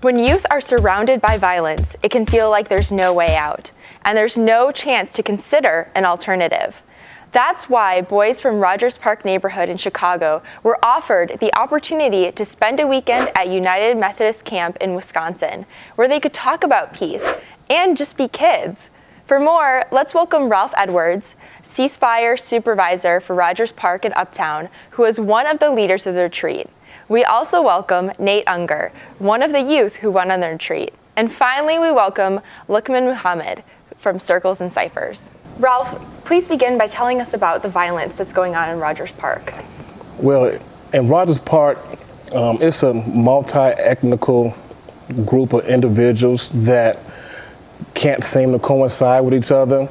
When youth are surrounded by violence, it can feel like there's no way out, and there's no chance to consider an alternative. That's why boys from Rogers Park neighborhood in Chicago were offered the opportunity to spend a weekend at United Methodist camp in Wisconsin, where they could talk about peace and just be kids. For more, let's welcome Ralph Edwards, ceasefire supervisor for Rogers Park in Uptown, who is one of the leaders of the retreat. We also welcome Nate Unger, one of the youth who went on the retreat. And finally, we welcome Lukman Muhammad from Circles and Ciphers. Ralph, please begin by telling us about the violence that's going on in Rogers Park. Well, in Rogers Park, it's a multi-ethnical group of individuals that can't seem to coincide with each other.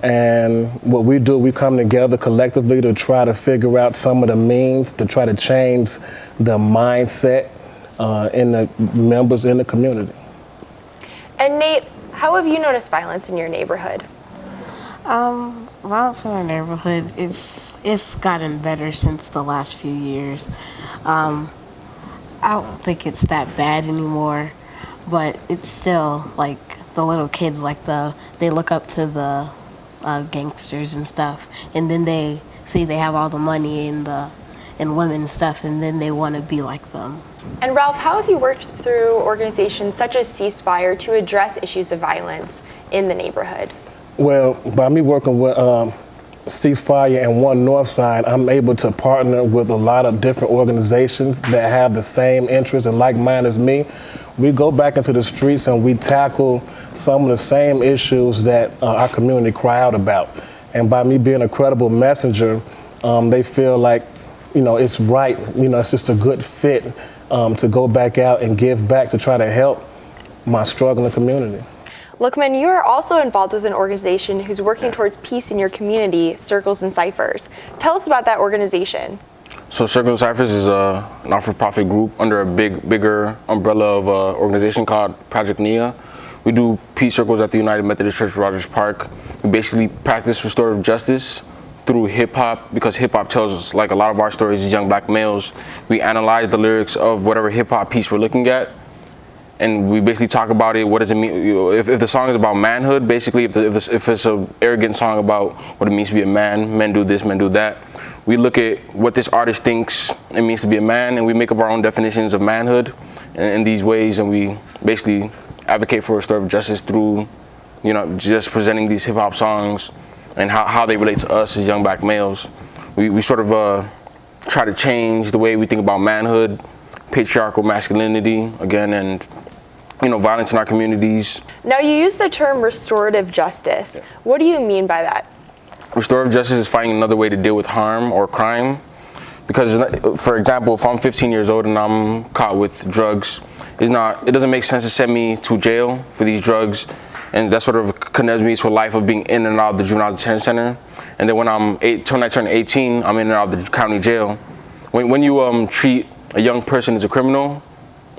And what we do, we come together collectively to try to figure out some of the means to try to change the mindset in the members in the community. And Nate, how have you noticed violence in your neighborhood? Violence in our neighborhood, it's gotten better since the last few years. I don't think it's that bad anymore, but it's still like the little kids, they look up to the gangsters and stuff, and then they see they have all the money and women and stuff, and then they want to be like them. And Ralph, how have you worked through organizations such as Ceasefire to address issues of violence in the neighborhood? Well, by me working with Ceasefire and One Northside, I'm able to partner with a lot of different organizations that have the same interests and like mind as me. We go back into the streets and we tackle some of the same issues that our community cry out about. And by me being a credible messenger, they feel like, it's right. It's just a good fit to go back out and give back to try to help my struggling community. Lukman, you are also involved with an organization who's working towards peace in your community, Circles and Ciphers. Tell us about that organization. So Circles and Ciphers is a not-for-profit group under a bigger umbrella of an organization called Project NIA. We do peace circles at the United Methodist Church, Rogers Park. We basically practice restorative justice through hip-hop, because hip-hop tells us, like a lot of our stories as young black males, we analyze the lyrics of whatever hip-hop piece we're looking at, and we basically talk about it. What does it mean? If the song is about manhood, basically, if it's an arrogant song about what it means to be a man, men do this, men do that, we look at what this artist thinks it means to be a man, and we make up our own definitions of manhood in these ways, and we basically advocate for restorative justice through, just presenting these hip hop songs and how they relate to us as young black males. We sort of try to change the way we think about manhood, patriarchal masculinity, again, and violence in our communities. Now, you use the term restorative justice. What do you mean by that? Restorative justice is finding another way to deal with harm or crime. Because, for example, if I'm 15 years old and I'm caught with drugs, it doesn't make sense to send me to jail for these drugs, and that sort of condemns me to a life of being in and out of the juvenile detention center. And then when I turn 18, I'm in and out of the county jail. When you treat a young person as a criminal,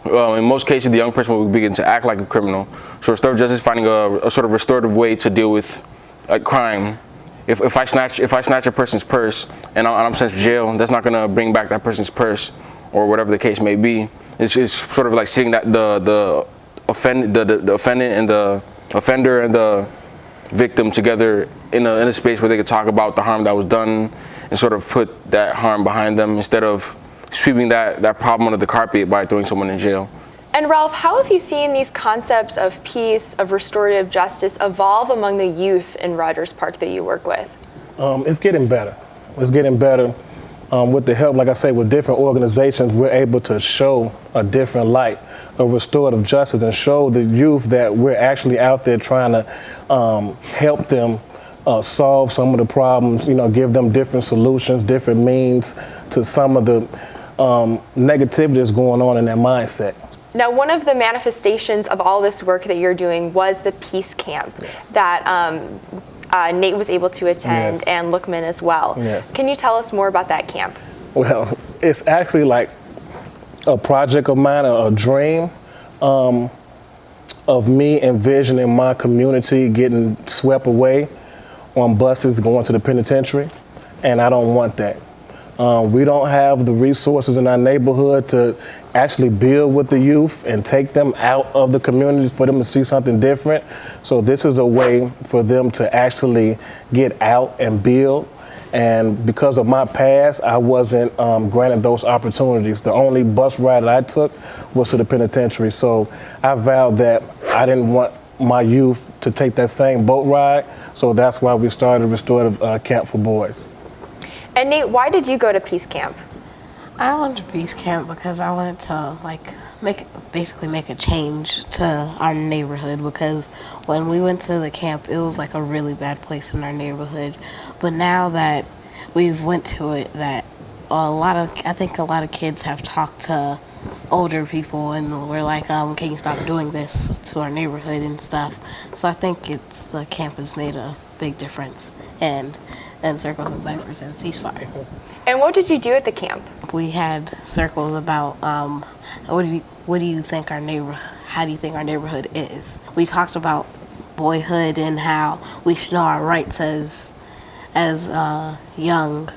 in most cases, the young person will begin to act like a criminal. So restorative justice is finding a sort of restorative way to deal with crime. If I snatch a person's purse and I'm sent to jail, that's not going to bring back that person's purse or whatever the case may be. It's sort of like seeing that the offendant and the offender and the victim together in a space where they could talk about the harm that was done and sort of put that harm behind them instead of sweeping that problem under the carpet by throwing someone in jail. And Ralph, how have you seen these concepts of peace, of restorative justice evolve among the youth in Rogers Park that you work with? It's getting better. It's getting better. With the help, like I say, with different organizations, we're able to show a different light of restorative justice and show the youth that we're actually out there trying to help them solve some of the problems, give them different solutions, different means to some of the negativity that's going on in their mindset. Now, one of the manifestations of all this work that you're doing was the Peace Camp that Nate was able to attend, and Lukman as well. Can you tell us more about that camp? Well, it's actually like a project of mine, a dream of me envisioning my community getting swept away on buses going to the penitentiary, and I don't want that. We don't have the resources in our neighborhood to actually build with the youth and take them out of the communities for them to see something different. So this is a way for them to actually get out and build. And because of my past, I wasn't granted those opportunities. The only bus ride that I took was to the penitentiary. So I vowed that I didn't want my youth to take that same boat ride. So that's why we started Restorative Camp for Boys. And Nate, why did you go to Peace Camp? I went to Peace Camp because I wanted to make a change to our neighborhood, because when we went to the camp, it was like a really bad place in our neighborhood. But now that we've went to it, that I think a lot of kids have talked to older people and we're like, can you stop doing this to our neighborhood and stuff? So I think the camp has made a big difference, and Circles and Ciphers and Ceasefire. And what did you do at the camp? We had circles about how do you think our neighborhood is. We talked about boyhood and how we should know our rights as young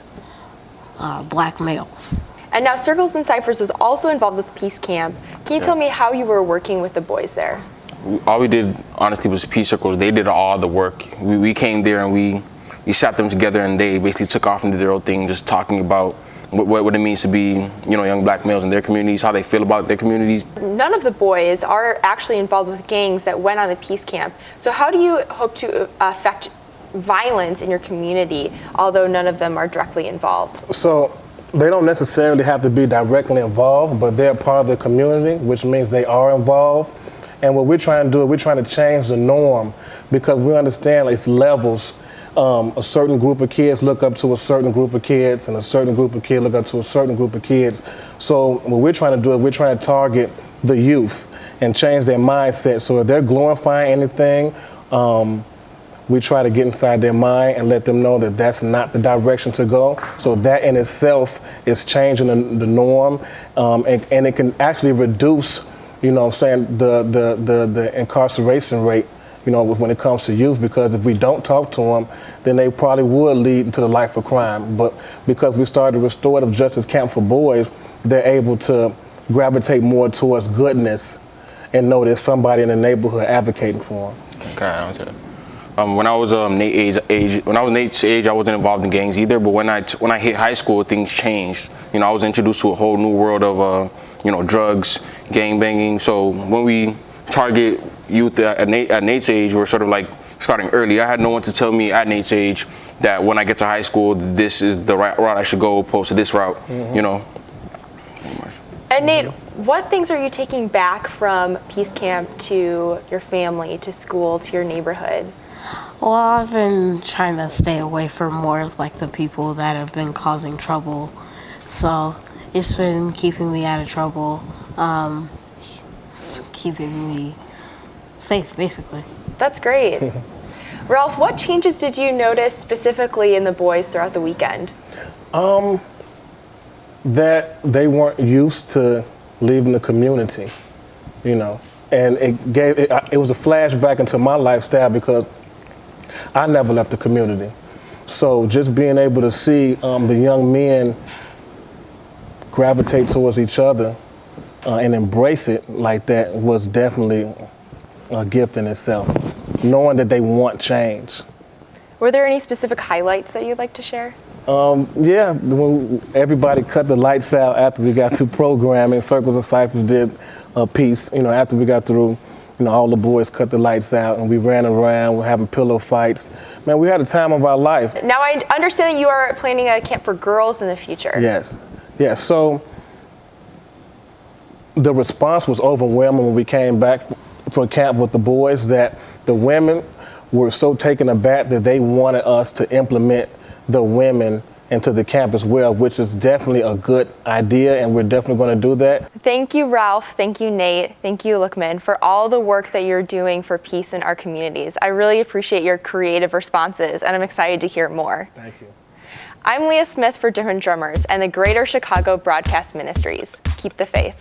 black males. And now Circles and Ciphers was also involved with Peace Camp. Can you tell me how you were working with the boys there? All we did, honestly, was Peace Circles. They did all the work. We came there and we sat them together, and they basically took off and did their own thing, just talking about what it means to be, young black males in their communities, how they feel about their communities. None of the boys are actually involved with gangs that went on the Peace Camp. So how do you hope to affect violence in your community, although none of them are directly involved? So they don't necessarily have to be directly involved, but they're part of the community, which means they are involved. And what we're trying to do is we're trying to change the norm, because we understand it's levels. A certain group of kids look up to a certain group of kids, and a certain group of kids look up to a certain group of kids. So what we're trying to do is we're trying to target the youth and change their mindset. So if they're glorifying anything, we try to get inside their mind and let them know that that's not the direction to go. So that in itself is changing the norm, and it can actually reduce, the incarceration rate, when it comes to youth, because if we don't talk to them, then they probably would lead into the life of crime. But because we started Restorative Justice Camp for Boys, they're able to gravitate more towards goodness and know there's somebody in the neighborhood advocating for them. Okay, when I was Nate's age, I wasn't involved in gangs either. But when I hit high school, things changed. I was introduced to a whole new world of drugs, gang banging. So when we target youth at Nate's age, we're sort of like starting early. I had no one to tell me at Nate's age that when I get to high school, this is the right route I should go opposed to this route. And Nate, what things are you taking back from Peace Camp to your family, to school, to your neighborhood? Well, I've been trying to stay away from more like the people that have been causing trouble. So it's been keeping me out of trouble, keeping me safe, basically. That's great. Ralph, what changes did you notice specifically in the boys throughout the weekend? That they weren't used to leaving the community, and it was a flashback into my lifestyle, because I never left the community. So just being able to see the young men gravitate towards each other and embrace it like that was definitely a gift in itself, knowing that they want change. Were there any specific highlights that you'd like to share? Yeah, when everybody cut the lights out after we got through programming, Circles and Ciphers did a piece, after we got through, all the boys cut the lights out and we ran around, we're having pillow fights. Man, we had a time of our life. Now I understand that you are planning a camp for girls in the future. Yes, so the response was overwhelming when we came back from camp with the boys, that the women were so taken aback that they wanted us to implement the women into the camp as well, which is definitely a good idea, and we're definitely going to do that. Thank you, Ralph. Thank you, Nate. Thank you, Lookman, for all the work that you're doing for peace in our communities. I really appreciate your creative responses, and I'm excited to hear more. Thank you. I'm Leah Smith for Different Drummers and the Greater Chicago Broadcast Ministries. Keep the faith.